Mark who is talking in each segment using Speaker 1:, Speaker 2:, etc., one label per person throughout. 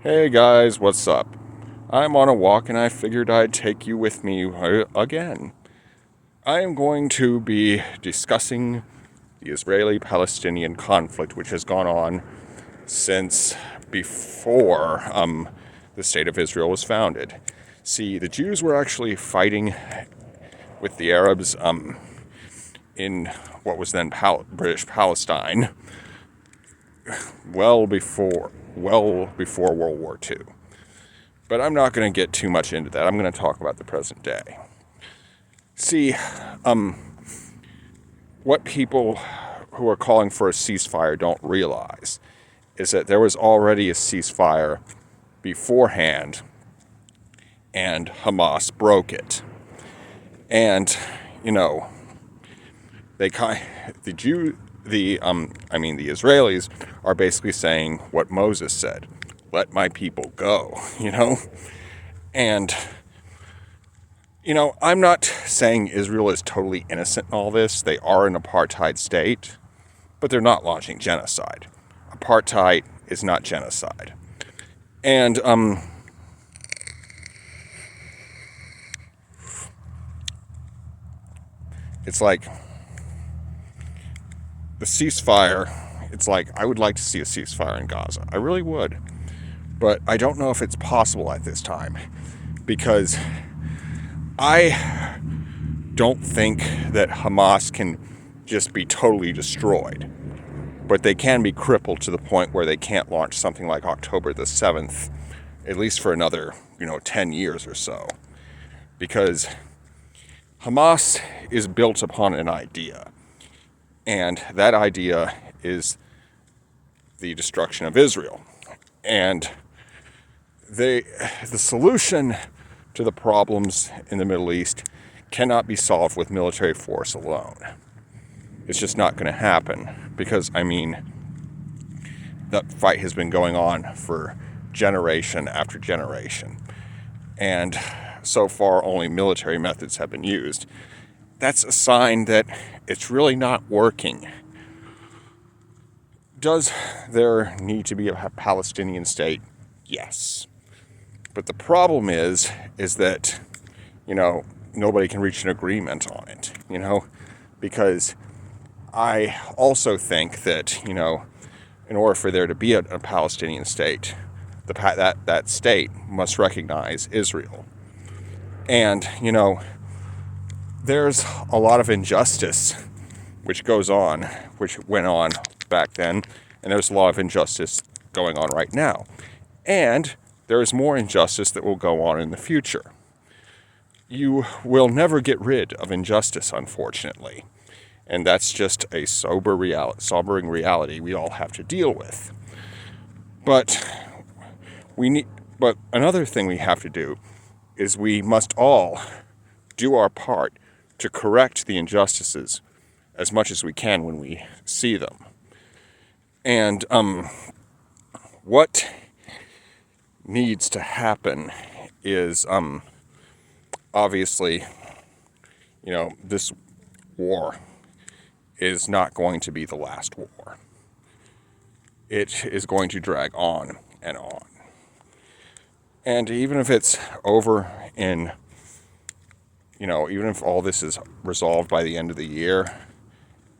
Speaker 1: Hey guys, what's up? I'm on a walk and I figured I'd take you with me again. I am going to be discussing the Israeli-Palestinian conflict, which has gone on since before the State of Israel was founded. See, the Jews were actually fighting with the Arabs in what was then British Palestine well before World War II. But I'm not going to get too much into that. I'm going to talk about the present day. See, what people who are calling for a ceasefire don't realize is that there was already a ceasefire beforehand, and Hamas broke it. And you know, the Israelis are basically saying what Moses said: "Let my people go." And I'm not saying Israel is totally innocent in all this. They are an apartheid state, but they're not launching genocide. Apartheid is not genocide. And it's like the ceasefire. It's like I would like to see a ceasefire in Gaza. I really would. But I don't know if it's possible at this time because I don't think that Hamas can just be totally destroyed. But they can be crippled to the point where they can't launch something like October the 7th, at least for another, 10 years or so. Because Hamas is built upon an idea. And that idea is the destruction of Israel. And the solution to the problems in the Middle East cannot be solved with military force alone. It's just not going to happen because, that fight has been going on for generation after generation. And so far, only military methods have been used. That's a sign that it's really not working. Does there need to be a Palestinian state? Yes. But the problem is that, nobody can reach an agreement on it, because I also think that, in order for there to be a Palestinian state, that state must recognize Israel. And, there's a lot of injustice which went on back then, and there's a lot of injustice going on right now. And there is more injustice that will go on in the future. You will never get rid of injustice, unfortunately. And that's just a sobering reality we all have to deal with. But another thing we have to do is we must all do our part to correct the injustices as much as we can when we see them. And what needs to happen is obviously, this war is not going to be the last war. It is going to drag on and on. And even if it's over even if all this is resolved by the end of the year,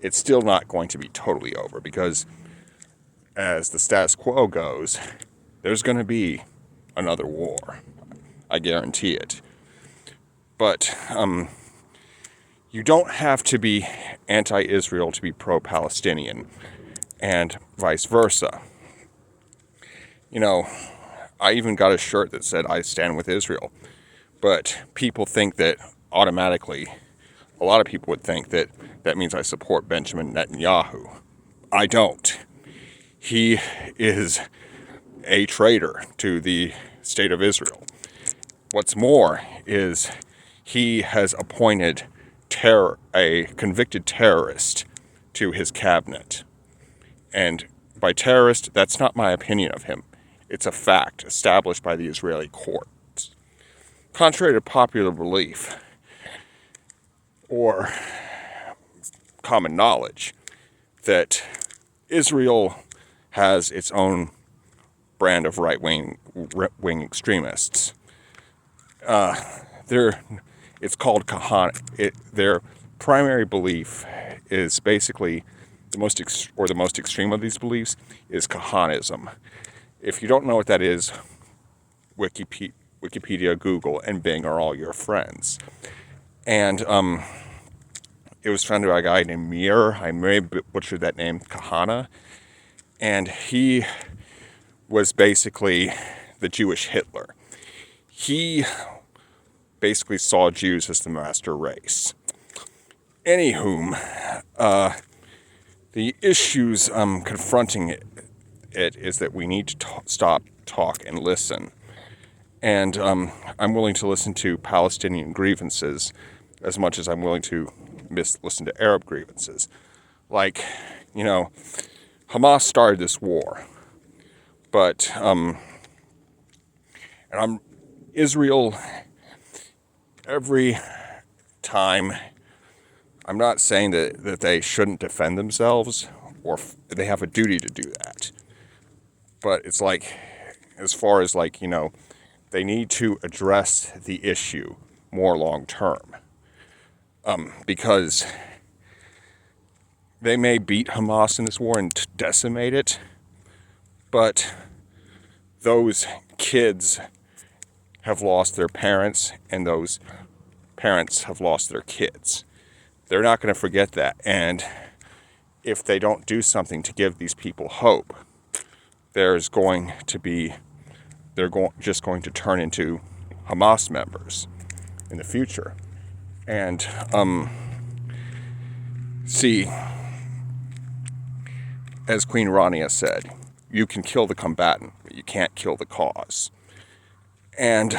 Speaker 1: it's still not going to be totally over because as the status quo goes, there's going to be another war. I guarantee it. But you don't have to be anti-Israel to be pro-Palestinian, and vice versa. I even got a shirt that said, "I stand with Israel." But people think that automatically, a lot of people would think that that means I support Benjamin Netanyahu. I don't. He is a traitor to the state of Israel. What's more is he has appointed a convicted terrorist to his cabinet. And by terrorist, that's not my opinion of him. It's a fact established by the Israeli courts. Contrary to popular belief or common knowledge that Israel has its own brand of right-wing extremists. It's called Kahana. Their primary belief is basically the most extreme of these beliefs is Kahanism. If you don't know what that is, Wikipedia, Google, and Bing are all your friends. And it was founded by a guy named Mir. I may have butchered that name, Kahana. And he was basically the Jewish Hitler. He basically saw Jews as the master race. Anywhom, the issues confronting it is that we need to stop, talk, and listen. And I'm willing to listen to Palestinian grievances as much as I'm willing to listen to Arab grievances. Like, Hamas started this war, but Israel, every time, I'm not saying that they shouldn't defend themselves or they have a duty to do that, but it's like, as far as they need to address the issue more long term, because they may beat Hamas in this war and decimate it, but those kids have lost their parents, and those parents have lost their kids. They're not going to forget that, and if they don't do something to give these people hope, they're just going to turn into Hamas members in the future. And see, as Queen Rania said, you can kill the combatant, but you can't kill the cause. And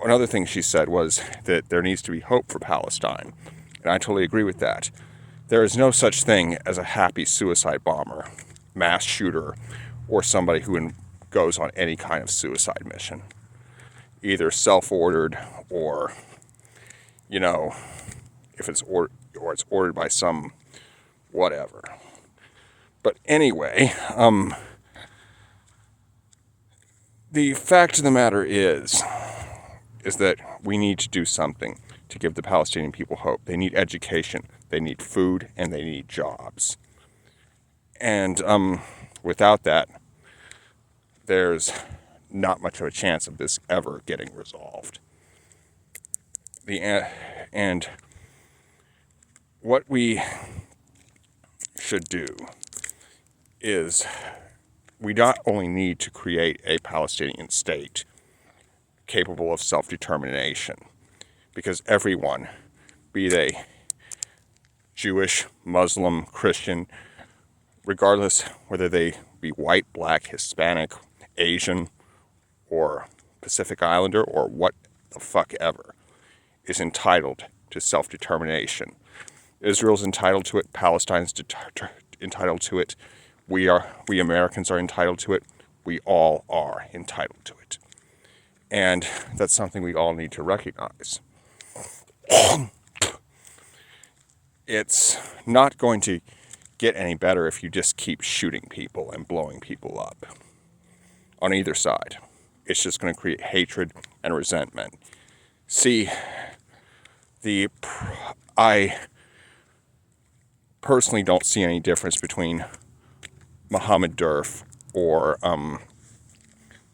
Speaker 1: another thing she said was that there needs to be hope for Palestine, and I totally agree with that. There is no such thing as a happy suicide bomber, mass shooter, or somebody who goes on any kind of suicide mission, either self-ordered or, if it's ordered by some whatever. But anyway, the fact of the matter is that we need to do something to give the Palestinian people hope. They need education, they need food, and they need jobs. And without that, there's not much of a chance of this ever getting resolved. And what we should do is we not only need to create a Palestinian state capable of self-determination, because everyone, be they Jewish, Muslim, Christian, regardless whether they be white, black, Hispanic, Asian, or Pacific Islander, or what the fuck ever, is entitled to self-determination. Israel's entitled to it. Palestine's entitled to it. We Americans are entitled to it. We all are entitled to it. And that's something we all need to recognize. It's not going to get any better if you just keep shooting people and blowing people up on either side. It's just going to create hatred and resentment. See, I personally don't see any difference between Mohammed Durf or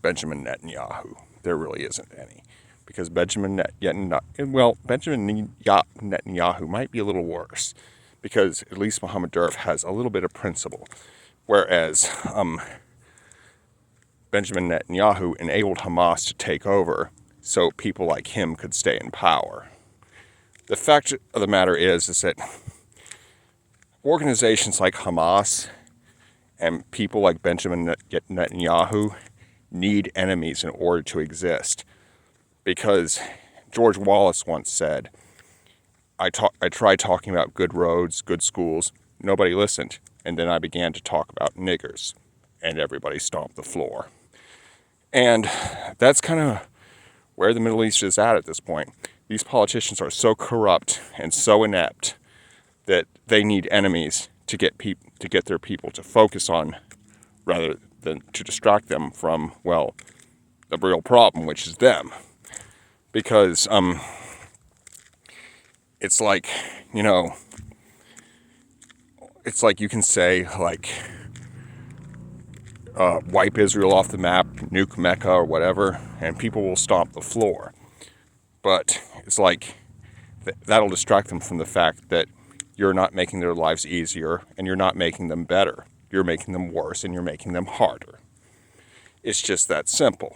Speaker 1: Benjamin Netanyahu. There really isn't any. Because Benjamin Netanyahu might be a little worse. Because at least Mohammed Durf has a little bit of principle. Whereas Benjamin Netanyahu enabled Hamas to take over so people like him could stay in power. The fact of the matter is that organizations like Hamas and people like Benjamin Netanyahu need enemies in order to exist. Because George Wallace once said, I tried talking about good roads, good schools, nobody listened, and then I began to talk about niggers, and everybody stomped the floor. And that's kind of where the Middle East is at this point. These politicians are so corrupt and so inept that they need enemies to get their people to focus on rather than to distract them from, well, the real problem, which is them. Because it's like, you know, it's like you can say, like, wipe Israel off the map, nuke Mecca or whatever, and people will stomp the floor. But it's like that'll distract them from the fact that you're not making their lives easier and you're not making them better. You're making them worse and you're making them harder. It's just that simple.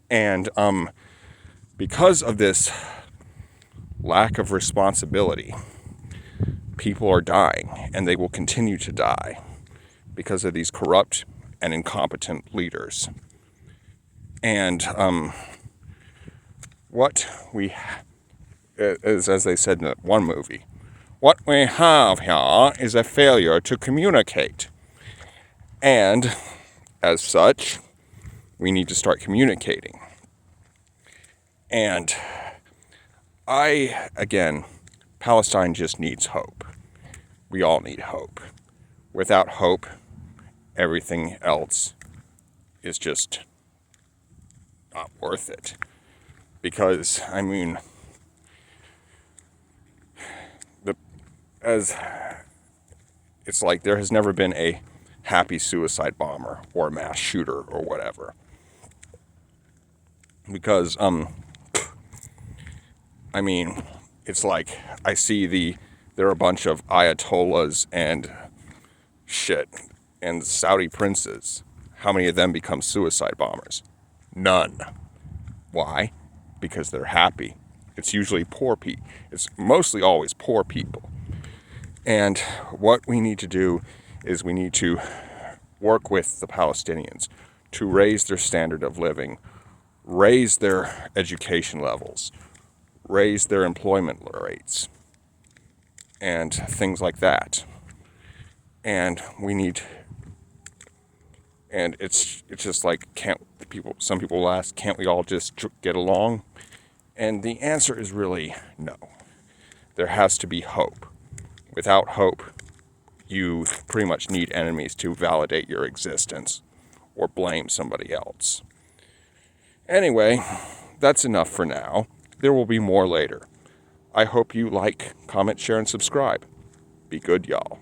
Speaker 1: And because of this lack of responsibility, people are dying, and they will continue to die because of these corrupt and incompetent leaders. And what we, as they said in that one movie, what we have here is a failure to communicate. And as such, we need to start communicating. And again, Palestine just needs hope. We all need hope. Without hope, everything else is just not worth it. Because, I mean, it's like there has never been a happy suicide bomber or a mass shooter or whatever. Because, I mean, it's like I see there are a bunch of ayatollahs and shit and Saudi princes. How many of them become suicide bombers? None. Why? Because they're happy. It's usually poor people. It's mostly always poor people. And what we need to do is we need to work with the Palestinians to raise their standard of living, raise their education levels, raise their employment rates, and things like that. And it's just like, some people will ask, can't we all just get along? And the answer is really no. There has to be hope. Without hope, you pretty much need enemies to validate your existence or blame somebody else. Anyway, that's enough for now. There will be more later. I hope you like, comment, share, and subscribe. Be good, y'all.